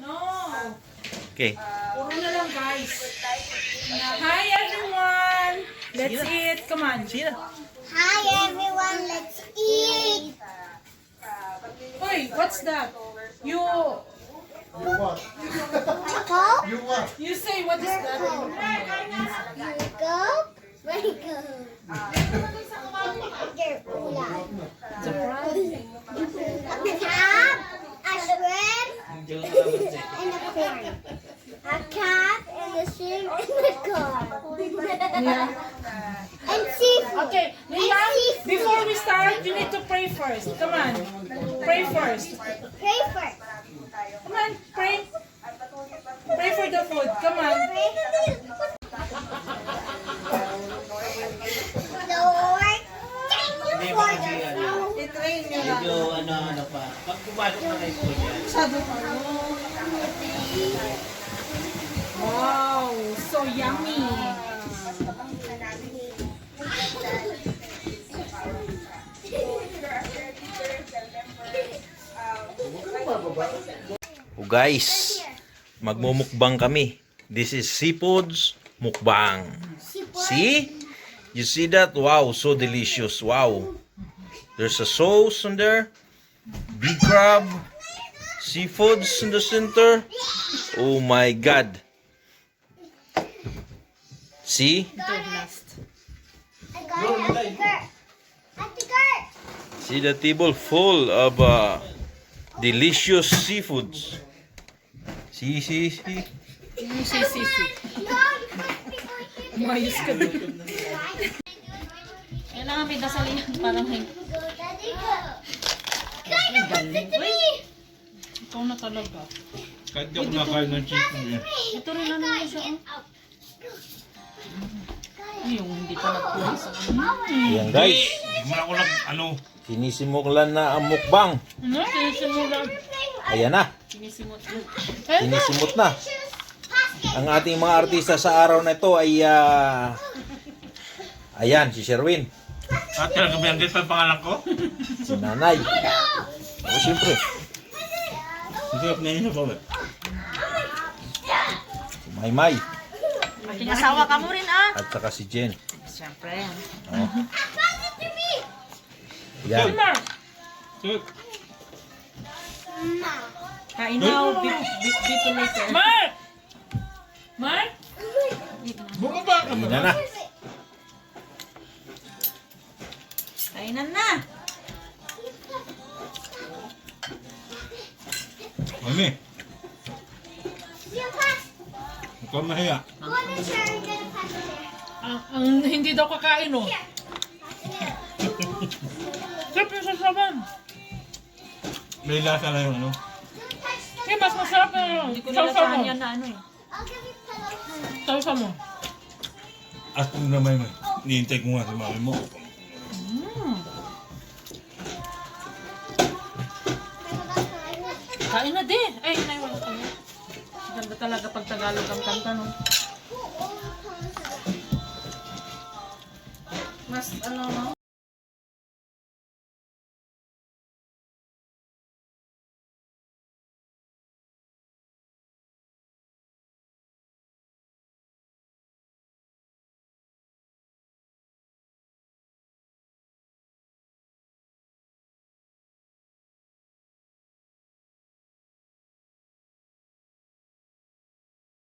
No. Okay. Puro na lang, guys. Hi, everyone. Let's eat. Come on. Hi everyone, let's eat. Wait, what's that? You Coke? you say what is that? You go? Where you go? Your ulam. A crab, a shrimp, and a corn. A cat and a shrimp and a corn. Yeah. And seafood. Okay, Liam, before we start, you need to pray first. Come on. Pray first. Pray first. Come on, pray. Pray for the food. Come on. Lord, thank you for the food. I-train nyo lang. Medyo ano pa. Pag pumasok na kayo po yan. Wow, so yummy. Oh guys, magmumukbang kami. This is seafoods mukbang. See? You see that? Wow, so delicious. Wow. There's a sauce on there. Big crab. Seafoods in the center. Oh my God. See? I got it. At the cart. See the table full of delicious seafoods. See. Si. Mayos ka doon. Kailangan may dasalin para may... Daddy, go. Daddy, go. Ikaw na talaga. Kahit di ako nakain ng chicken yan. Ito rin ano yun siya. Yung hindi pa nagpulis. Ayan guys, Hindi mo na ako ano. sinisimulan na ang mukbang. Ano? Sinisimulan. Ayan na, Sinisimot. sinisimot na. Ang ating mga artista sa araw na ito ay ayan, si Sherwin, At talaga ba yung pa pangalan ko? si Nanay. O siyempre, Hindi ako nangyay sa bawal. si Maymay Pinasawa ka mo rin ah. at saka si Jen. Siyempre. Oh. Yan. So, Kain now. Dito later. Mark! Mark? bumaba ka Ayun ba? na. Kainan na. Mami, huwag kang mahiya. Ang hindi daw kakain, oh. Sarap yung sasaban. May lasa na yung ano. Eh, mas masarap na yun. Hindi ko Sausaw mo. nalasahan yan na ano eh. Sausaw mo. At kung naman mo, nihintay ko nga si mami mo. Kain na din. Ay, naiwan ko niya. Ganda talaga pag Tagalog ang kanta, no? Mas, ano, no?